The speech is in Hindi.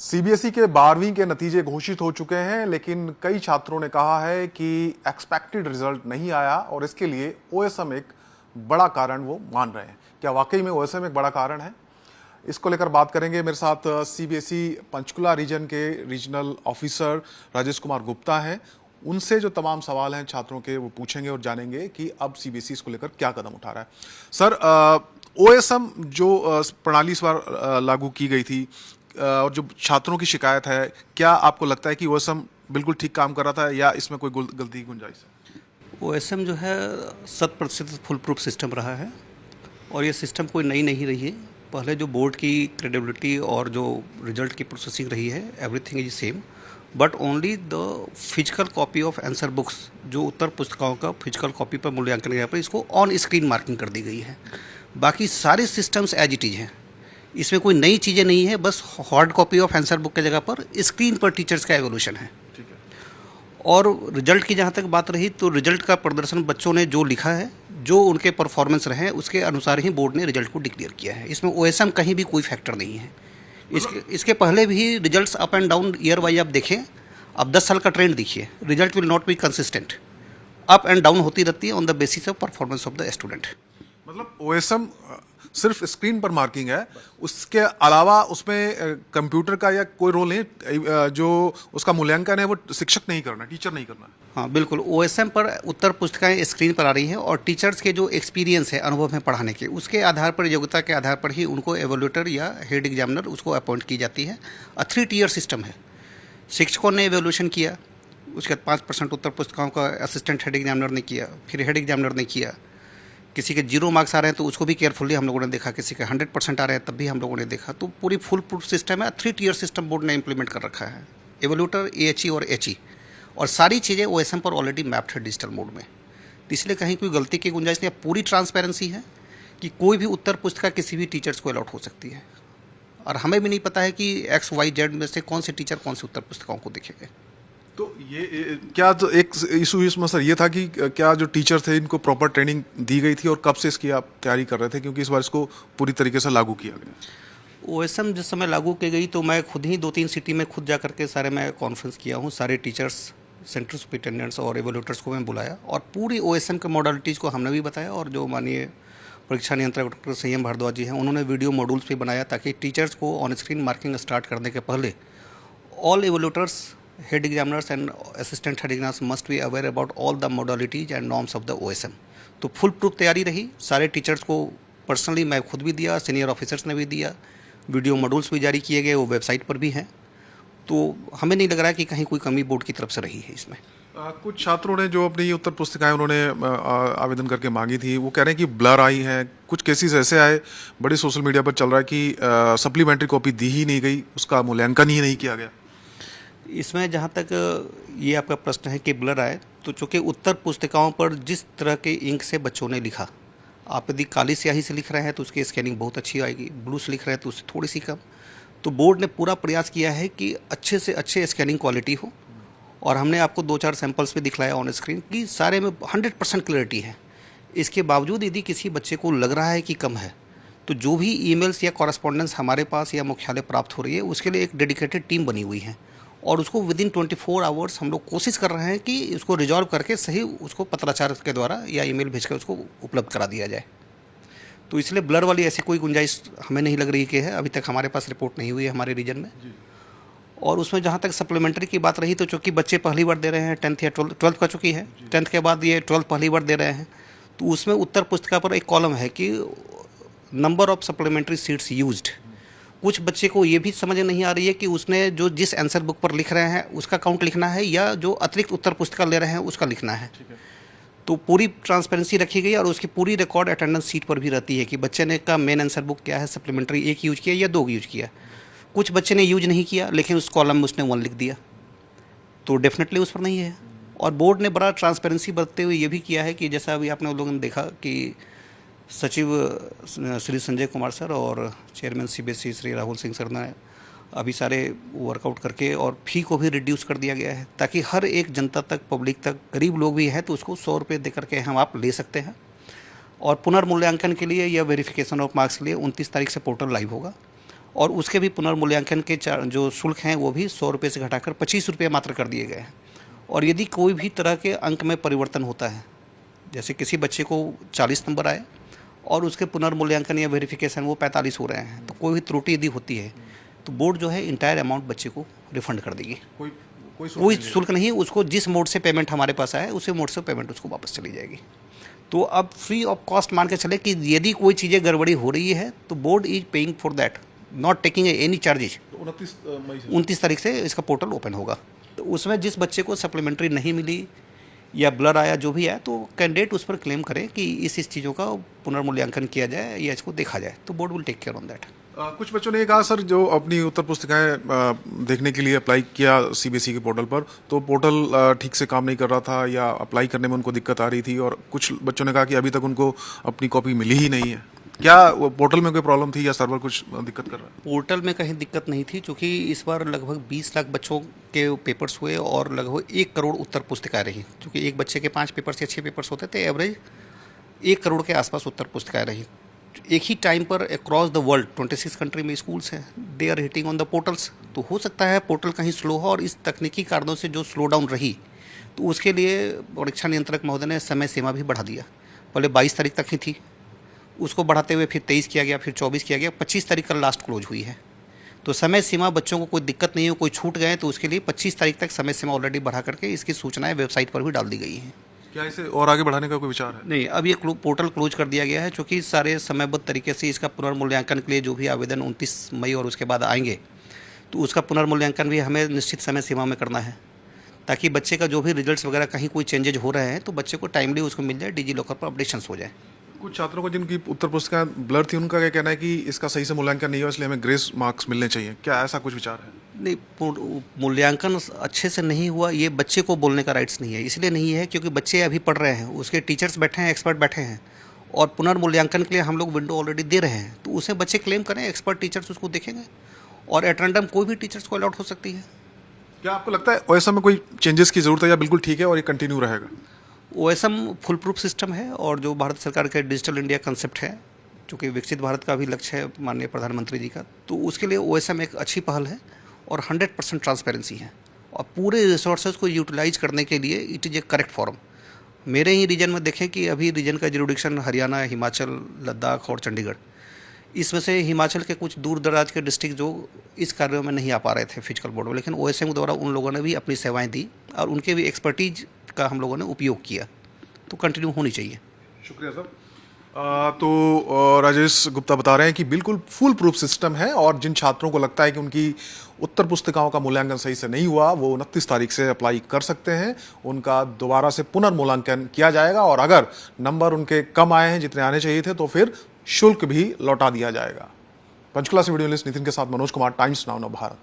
सीबीएसई के 12वीं के नतीजे घोषित हो चुके हैं, लेकिन कई छात्रों ने कहा है कि एक्सपेक्टेड रिजल्ट नहीं आया और इसके लिए ओएसएम एक बड़ा कारण वो मान रहे हैं। क्या वाकई में ओएसएम एक बड़ा कारण है? इसको लेकर बात करेंगे। मेरे साथ सीबीएसई पंचकुला रीजन के रीजनल ऑफिसर राजेश कुमार गुप्ता हैं। उनसे जो तमाम सवाल हैं छात्रों के वो पूछेंगे और जानेंगे कि अब सीबीएसई इसको लेकर क्या कदम उठा रहा है। सर, ओएसएम जो प्रणाली इस बार लागू की गई थी और जो छात्रों की शिकायत है, क्या आपको लगता है कि ओएसएम बिल्कुल ठीक काम कर रहा था या इसमें कोई गलती की गुंजाइश है? ओएसएम जो है 100% फुल प्रूफ सिस्टम रहा है और ये सिस्टम कोई नई नहीं रही है। पहले जो बोर्ड की क्रेडिबिलिटी और जो रिजल्ट की प्रोसेसिंग रही है, everything is same, but only the physical copy of answer books, जो उत्तर पुस्तिकाओं का फिजिकल कॉपी पर मूल्यांकन किया पर इसको ऑन स्क्रीन मार्किंग कर दी गई है। बाकी सारे सिस्टम्स एज इट इज हैं, इसमें कोई नई चीज़ें नहीं है। बस hard copy of answer book की जगह पर स्क्रीन पर टीचर्स का एवोल्यूशन है। ठीक है। और रिजल्ट की जहाँ तक बात रही, तो रिजल्ट का प्रदर्शन बच्चों ने जो लिखा है, जो उनके परफॉर्मेंस रहे, उसके अनुसार ही बोर्ड ने रिजल्ट को डिक्लेयर किया है। इसमें ओएसएम कहीं भी कोई फैक्टर नहीं है। इसके पहले भी results up and down year wise आप देखें, अब 10 साल का ट्रेंड देखिए, result will not be consistent, up and down होती रहती है on the basis of performance of the student. मतलब ओएसएम सिर्फ स्क्रीन पर मार्किंग है, उसके अलावा उसमें कंप्यूटर का या कोई रोल नहीं, जो उसका मूल्यांकन है वो शिक्षक नहीं करना, टीचर नहीं करना। हाँ बिल्कुल, ओएसएम पर उत्तर पुस्तिकाएं स्क्रीन पर आ रही हैं और टीचर्स के जो एक्सपीरियंस है, अनुभव है पढ़ाने के, उसके आधार पर, योग्यता के आधार पर ही उनको एवोल्यूटर या हेड एग्जामिनर उसको अपॉइंट की जाती है। 3 टीयर सिस्टम है। शिक्षकों ने एवोल्यूशन किया, उसके बाद 5% उत्तर पुस्तिकाओं का असिस्टेंट हेड एग्जामिनर ने किया, फिर हेड एग्जामिनर ने किया। किसी के 0 मार्क्स आ रहे हैं तो उसको भी केयरफुली हम लोगों ने देखा, किसी के 100% आ रहे हैं तब भी हम लोगों ने देखा। तो पूरी फुल प्रूफ सिस्टम है, 3 टीयर सिस्टम बोर्ड ने इंप्लीमेंट कर रखा है, एवोल्यूटर, एएचई और एचई, और सारी चीज़ें ओएसएम पर ऑलरेडी मैप्ड है डिजिटल मोड में। तो इसलिए कहीं कोई गलती की गुंजाइश नहीं है। पूरी ट्रांसपेरेंसी है कि कोई भी उत्तर पुस्तिका किसी भी टीचर्स को अलॉट हो सकती है, और हमें भी नहीं पता है कि XYZ में से कौन से टीचर कौन से उत्तर पुस्तिकाओं को देखेंगे। तो ये क्या, तो एक इशू इसमें सर ये था कि क्या जो टीचर थे इनको प्रॉपर ट्रेनिंग दी गई थी और कब से इसकी आप तैयारी कर रहे थे, क्योंकि इस बार इसको पूरी तरीके से लागू किया गया? ओएसएम जिस समय लागू की गई तो मैं खुद ही 2-3 सिटी में खुद जा करके सारे मैं कॉन्फ्रेंस किया हूँ, सारे टीचर्स, सेंटर सुपरिटेंडेंट्स और एवोल्यूटर्स को मैं बुलाया और पूरी ओएसएम के मॉडलिटीज़ को हमने भी बताया। और जो माननीय परीक्षा नियंत्रक डॉक्टर संयम भारद्वाज जी हैं, उन्होंने वीडियो मॉड्यूल्स भी बनाया ताकि टीचर्स को ऑन स्क्रीन मार्किंग स्टार्ट करने के पहले all एवोल्यूटर्स, head examiners and assistant head examiners must be aware about all the modalities and norms of the OSM। तो फुल प्रूफ तैयारी रही। सारे टीचर्स को पर्सनली मैं खुद भी दिया, सीनियर ऑफिसर्स ने भी दिया, वीडियो मॉड्यूल्स भी जारी किए गए, वो वेबसाइट पर भी हैं। तो हमें नहीं लग रहा है कि कहीं कोई कमी बोर्ड की तरफ से रही है इसमें। कुछ छात्रों ने जो अपनी उत्तर पुस्तिकाएं उन्होंने आवेदन करके मांगी थी, वो कह रहे हैं कि ब्लर आई हैं। कुछ केसेस ऐसे आए, बड़े सोशल मीडिया पर चल रहा है कि सप्लीमेंट्री कॉपी दी ही नहीं गई, उसका मूल्यांकन ही नहीं किया गया। इसमें जहाँ तक ये आपका प्रश्न है कि ब्लर आए, तो चूँकि उत्तर पुस्तिकाओं पर जिस तरह के इंक से बच्चों ने लिखा, आप यदि काली स्याही से लिख रहे हैं तो उसकी स्कैनिंग बहुत अच्छी आएगी, ब्लू से लिख रहे हैं तो उससे थोड़ी सी कम। तो बोर्ड ने पूरा प्रयास किया है कि अच्छे से अच्छे स्कैनिंग क्वालिटी हो, और हमने आपको 2-4 सैंपल्स भी दिखलाया ऑन स्क्रीन कि सारे में 100% क्लियरिटी है। इसके बावजूद यदि किसी बच्चे को लग रहा है कि कम है, तो जो भी ईमेल्स या कॉरेस्पॉन्डेंस हमारे पास या मुख्यालय प्राप्त हो रही है, उसके लिए एक डेडिकेटेड टीम बनी हुई है और उसको विदिन 24 आवर्स हम लोग कोशिश कर रहे हैं कि उसको रिजॉल्व करके सही उसको पत्राचार के द्वारा या ईमेल भेज कर उसको उपलब्ध करा दिया जाए। तो इसलिए ब्लर वाली ऐसी कोई गुंजाइश हमें नहीं लग रही कि है। अभी तक हमारे पास रिपोर्ट नहीं हुई है हमारे रीजन में। और उसमें जहाँ तक सप्लीमेंट्री की बात रही, तो चूँकि बच्चे पहली बार दे रहे हैं, 10th या 12th का चुकी है, 10th के बाद ये 12th पहली बार दे रहे हैं, तो उसमें उत्तर पुस्तिका पर एक कॉलम है कि number of supplementary seats used. कुछ बच्चे को ये भी समझ नहीं आ रही है कि उसने जो जिस आंसर बुक पर लिख रहे हैं उसका काउंट लिखना है या जो अतिरिक्त उत्तर पुस्तिका ले रहे हैं उसका लिखना है। तो पूरी ट्रांसपेरेंसी रखी गई और उसकी पूरी रिकॉर्ड अटेंडेंस सीट पर भी रहती है कि बच्चे ने का मेन आंसर बुक क्या है, सप्लीमेंट्री 1 यूज किया या 2 यूज किया। कुछ बच्चे ने यूज नहीं किया लेकिन उस कॉलम में उसने 1 लिख दिया, तो डेफिनेटली उस पर नहीं है। और बोर्ड ने बड़ा ट्रांसपेरेंसी बरतते हुए ये भी किया है कि जैसा अभी आपने लोगों ने देखा कि सचिव श्री संजय कुमार सर और chairman CBSE Shri Rahul Singh sir ने अभी सारे वर्कआउट करके और फ़ी को भी रिड्यूस कर दिया गया है ताकि हर एक जनता तक, पब्लिक तक, गरीब लोग भी है तो उसको 100 रुपये दे करके हम आप ले सकते हैं। और पुनर्मूल्यांकन के लिए या वेरिफिकेशन ऑफ मार्क्स के लिए 29 तारीख से पोर्टल लाइव होगा और उसके भी पुनर्मूल्यांकन के जो शुल्क हैं वो भी 100 रुपये से घटाकर 25 रुपये मात्र कर दिए गए हैं। और यदि कोई भी तरह के अंक में परिवर्तन होता है, जैसे किसी बच्चे को 40 नंबर आए और उसके पुनर्मूल्यांकन या वेरिफिकेशन वो 45 हो रहे हैं, तो कोई भी त्रुटि यदि होती है तो बोर्ड जो है इंटायर अमाउंट बच्चे को रिफंड कर देगी। कोई शुल्क नहीं, उसको जिस मोड से पेमेंट हमारे पास आए उसी मोड से पेमेंट उसको वापस चली जाएगी। तो अब फ्री ऑफ कॉस्ट मान के चले कि यदि कोई चीज़ें गड़बड़ी हो रही है तो board is paying for that, not taking any charges. 29 तारीख से इसका पोर्टल ओपन होगा। तो उसमें जिस बच्चे को सप्लीमेंट्री नहीं मिली या ब्लर आया जो भी है, तो कैंडिडेट उस पर क्लेम करे कि इस चीज़ों का पुनर्मूल्यांकन किया जाए या इसको देखा जाए, तो board will take care on that. कुछ बच्चों ने ये कहा सर, जो अपनी उत्तर पुस्तिकाएं देखने के लिए अप्लाई किया सीबीएसई के पोर्टल पर, तो पोर्टल ठीक से काम नहीं कर रहा था या अप्लाई करने में उनको दिक्कत आ रही थी, और कुछ बच्चों ने कहा कि अभी तक उनको अपनी कॉपी मिली ही नहीं है। क्या वो पोर्टल में कोई प्रॉब्लम थी या सर्वर कुछ दिक्कत कर रहा है? पोर्टल में कहीं दिक्कत नहीं थी, क्योंकि इस बार लगभग 20 लाख बच्चों के पेपर्स हुए और लगभग 1 करोड़ उत्तर पुस्तिकाएँ रही, क्योंकि एक बच्चे के 5 पेपर्स या 6 पेपर्स होते थे, एवरेज 1 करोड़ के आसपास उत्तर पुस्तिकाएँ रही। एक ही टाइम पर अक्रॉस द वर्ल्ड 26 कंट्री में स्कूल्स हैं, they are hitting on the portals. तो हो सकता है पोर्टल कहीं स्लो हो, और इस तकनीकी कारणों से जो स्लो डाउन रही, तो उसके लिए परीक्षा नियंत्रक महोदय ने समय सीमा भी बढ़ा दिया। पहले 22 तारीख तक ही थी, उसको बढ़ाते हुए फिर 23 किया गया, फिर 24 किया गया, 25 तारीख का लास्ट क्लोज हुई है। तो समय सीमा, बच्चों को कोई दिक्कत नहीं हो, कोई छूट गए तो उसके लिए 25 तारीख तक समय सीमा ऑलरेडी बढ़ा करके इसकी सूचनाएं वेबसाइट पर भी डाल दी गई हैं। क्या इसे और आगे बढ़ाने का कोई विचार है? नहीं, अब ये पोर्टल क्लोज कर दिया गया है, क्योंकि सारे समयबद्ध तरीके से इसका पुनर्मूल्यांकन के लिए जो भी आवेदन 29 मई और उसके बाद आएंगे, तो उसका पुनर्मूल्यांकन भी हमें निश्चित समय सीमा में करना है, ताकि बच्चे का जो भी रिजल्ट्स वगैरह कहीं कोई चेंजेज हो रहे हैं तो बच्चे को टाइमली उसको मिल जाए, डिजी लॉकर पर अपडेशंस हो जाए। कुछ छात्रों को जिनकी उत्तर पुस्तिकाएं ब्लर थी, उनका क्या कहना है कि इसका सही से मूल्यांकन नहीं हुआ, इसलिए हमें ग्रेस मार्क्स मिलने चाहिए। क्या ऐसा कुछ विचार है? नहीं, मूल्यांकन अच्छे से नहीं हुआ, ये बच्चे को बोलने का राइट्स नहीं है। इसलिए नहीं है क्योंकि बच्चे अभी पढ़ रहे हैं, उसके टीचर्स बैठे हैं, एक्सपर्ट बैठे हैं, और पुनर्मूल्यांकन के लिए हम लोग विंडो ऑलरेडी दे रहे हैं, तो उसे बच्चे क्लेम करें, एक्सपर्ट टीचर्स उसको देखेंगे, और एट रैंडम कोई भी टीचर्स को अलॉट हो सकती है। क्या आपको लगता है ओएसएम में कोई चेंजेस की जरूरत है या बिल्कुल ठीक है और ये कंटिन्यू रहेगा? ओएसएम फुल प्रूफ सिस्टम है, और जो भारत सरकार का डिजिटल इंडिया कंसेप्ट है, चूँकि विकसित भारत का भी लक्ष्य है माननीय प्रधानमंत्री जी का, तो उसके लिए ओएसएम एक अच्छी पहल है और 100% ट्रांसपेरेंसी है, और पूरे रिसोर्सेज को यूटिलाइज करने के लिए it is A correct form. मेरे ही रीजन में देखें कि अभी रीजन का जुरिडिक्शन हरियाणा, हिमाचल, लद्दाख और चंडीगढ़, इसमें से हिमाचल के कुछ दूर दराज के डिस्ट्रिक्ट जो इस कार्यों में नहीं आ पा रहे थे फिजिकल बोर्ड में, लेकिन ओएसएम द्वारा उन लोगों ने भी अपनी सेवाएं दी और उनके भी एक्सपर्टीज का हम लोगों ने उपयोग किया, तो कंटिन्यू होनी चाहिए। शुक्रिया सर। राजेश गुप्ता बता रहे हैं कि बिल्कुल फुल प्रूफ सिस्टम है, और जिन छात्रों को लगता है कि उनकी उत्तर पुस्तिकाओं का मूल्यांकन सही से नहीं हुआ, वो 29 तारीख से अप्लाई कर सकते हैं, उनका दोबारा से पुनर्मूल्यांकन किया जाएगा, और अगर नंबर उनके कम आए हैं जितने आने चाहिए थे तो फिर शुल्क भी लौटा दिया जाएगा। पंचकुला से वीडियो जर्नलिस्ट नितिन के साथ मनोज कुमार, टाइम्स नाउ भारत।